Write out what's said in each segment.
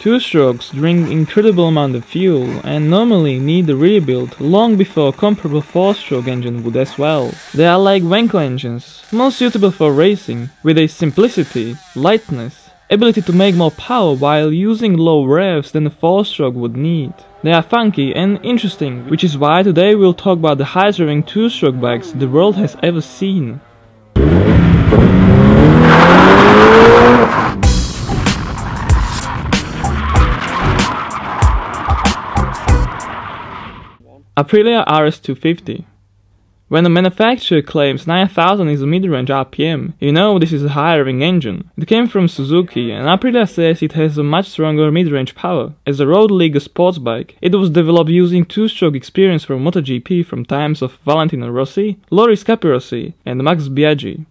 Two-strokes drink incredible amount of fuel and normally need a rebuild long before a comparable four-stroke engine would as well. They are like Wankel engines, more suitable for racing, with a simplicity, lightness, ability to make more power while using low revs than a four-stroke would need. They are funky and interesting, which is why today we'll talk about the highest revving two-stroke bikes the world has ever seen. Aprilia RS250. When a manufacturer claims 9000 is a mid-range RPM, you know this is a high-revving engine. It came from Suzuki, and Aprilia says it has a much stronger mid-range power. As a road league sports bike, it was developed using two-stroke experience from MotoGP from times of Valentino Rossi, Loris Capirossi, and Max Biaggi.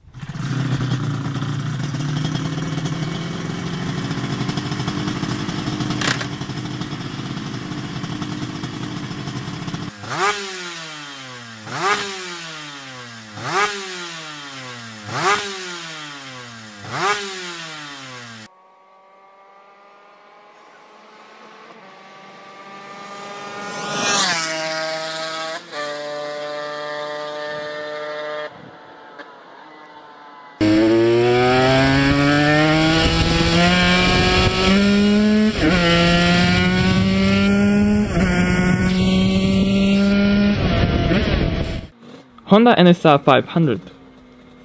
Honda NSR 500.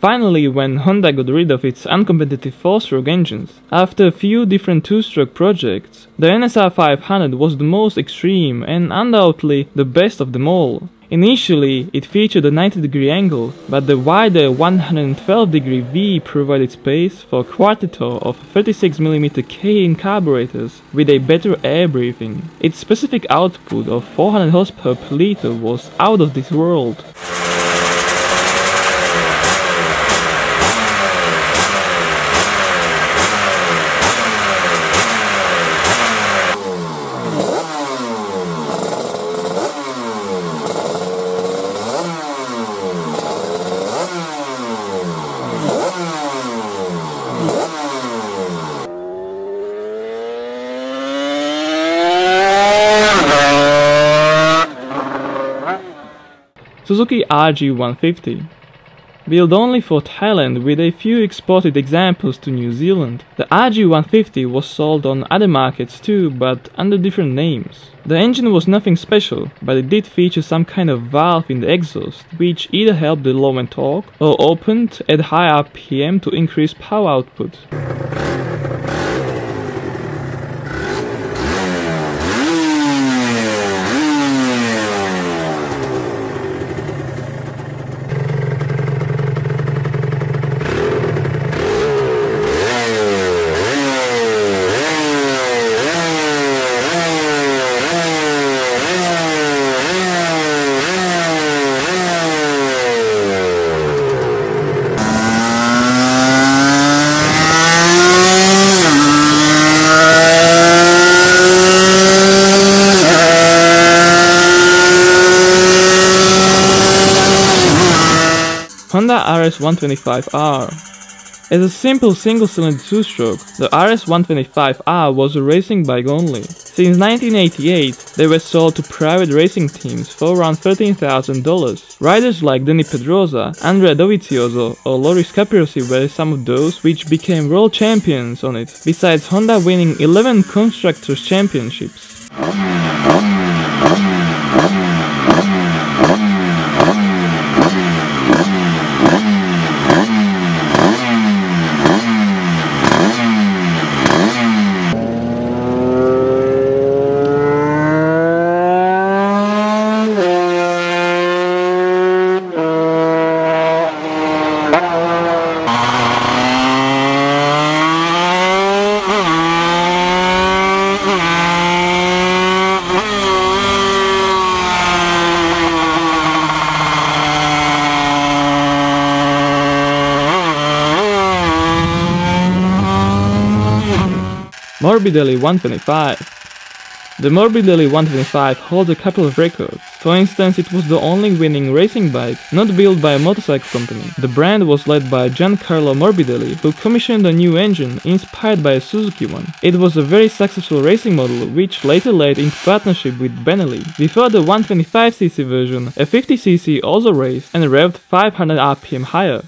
Finally, when Honda got rid of its uncompetitive four-stroke engines, after a few different two-stroke projects, the NSR 500 was the most extreme and undoubtedly the best of them all. Initially, it featured a 90-degree angle, but the wider 112-degree V provided space for a quartetto of 36mm K-in carburetors with a better air breathing. Its specific output of 400 horsepower per liter was out of this world. Suzuki RG150. Built only for Thailand with a few exported examples to New Zealand, the RG150 was sold on other markets too, but under different names. The engine was nothing special, but it did feature some kind of valve in the exhaust, which either helped the low-end torque or opened at high RPM to increase power output. Honda RS125R. As a simple single-cylinder two-stroke, the RS125R was a racing bike only. Since 1988, they were sold to private racing teams for around $13,000. Riders like Dani Pedrosa, Andrea Dovizioso or Loris Capirossi were some of those which became world champions on it, besides Honda winning 11 Constructors' Championships. Morbidelli 125. The Morbidelli 125 holds a couple of records. For instance, it was the only winning racing bike not built by a motorcycle company. The brand was led by Giancarlo Morbidelli, who commissioned a new engine inspired by a Suzuki one. It was a very successful racing model, which later led into partnership with Benelli. Before the 125cc version, a 50cc also raced and revved 500 rpm higher.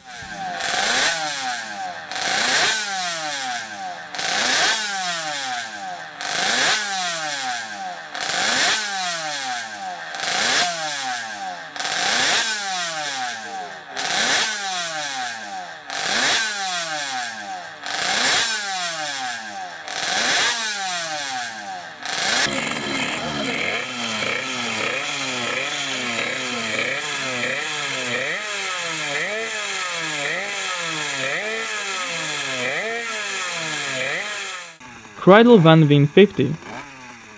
Kreidel Van Veen 50.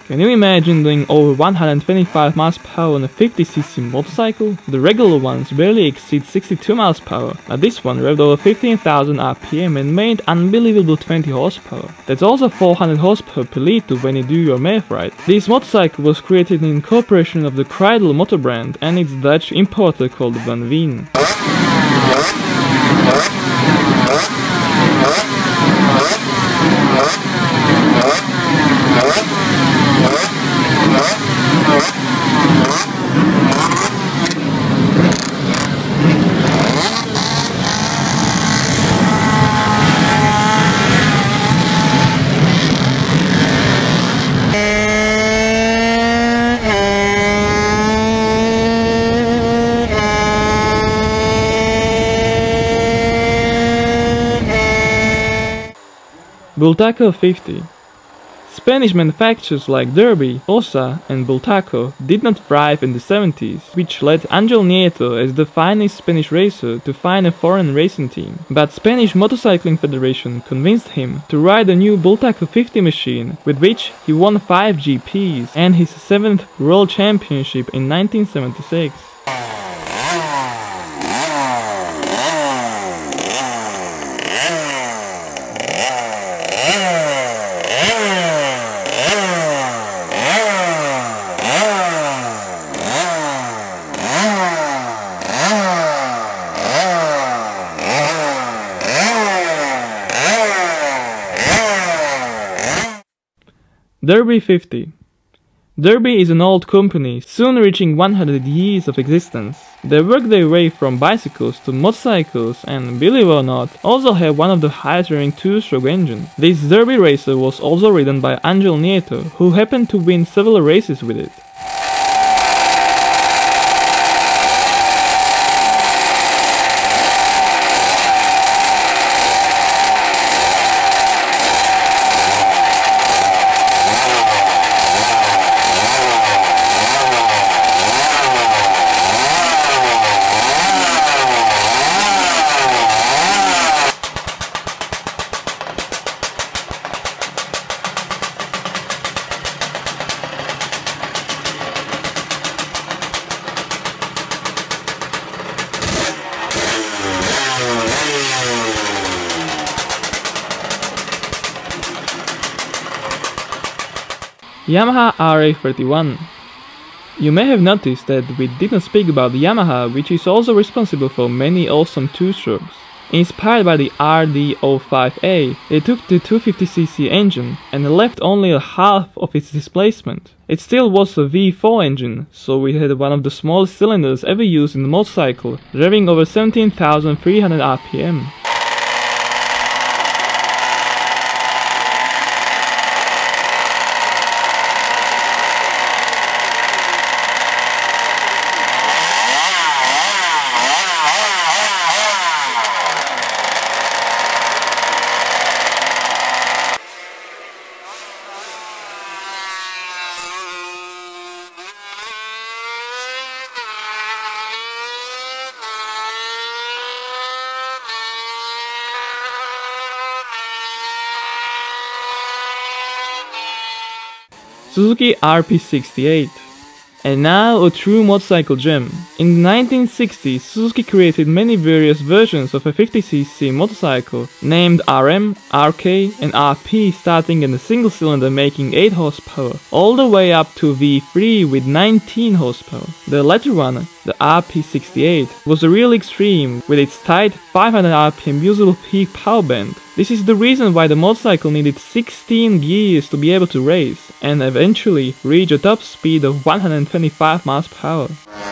Can you imagine doing over 125 mph on a 50cc motorcycle? The regular ones barely exceed 62 mph, but this one revved over 15,000 rpm and made unbelievable 20 horsepower. That's also 400 horsepower per liter when you do your math right. This motorcycle was created in cooperation of the Kreidel motor brand and its Dutch importer called Van Veen. Bultaco 50. Spanish manufacturers like Derby, Ossa and Bultaco did not thrive in the 70s, which led Angel Nieto as the finest Spanish racer to find a foreign racing team. But Spanish Motorcycling Federation convinced him to ride a new Bultaco 50 machine, with which he won 5 GPs and his 7th World Championship in 1976. Derby 50. Derby is an old company, soon reaching 100 years of existence. They work their way from bicycles to motorcycles and, believe it or not, also have one of the highest rating 2-stroke engines. This Derby racer was also ridden by Angel Nieto, who happened to win several races with it. Yamaha RA31. You may have noticed that we did not speak about Yamaha, which is also responsible for many awesome 2-strokes. Inspired by the RD05A, they took the 250cc engine and left only a half of its displacement. It still was a V4 engine, so we had one of the smallest cylinders ever used in a motorcycle, revving over 17,300 rpm. Suzuki RP68. And now a true motorcycle gem. In the 1960s, Suzuki created many various versions of a 50cc motorcycle named RM, RK and RP, starting in a single cylinder making 8 horsepower, all the way up to V3 with 19 horsepower. The latter one, the RP68, was a real extreme with its tight 500 RPM usable peak power band. This is the reason why the motorcycle needed 16 gears to be able to race, and eventually reach a top speed of 125 miles per hour.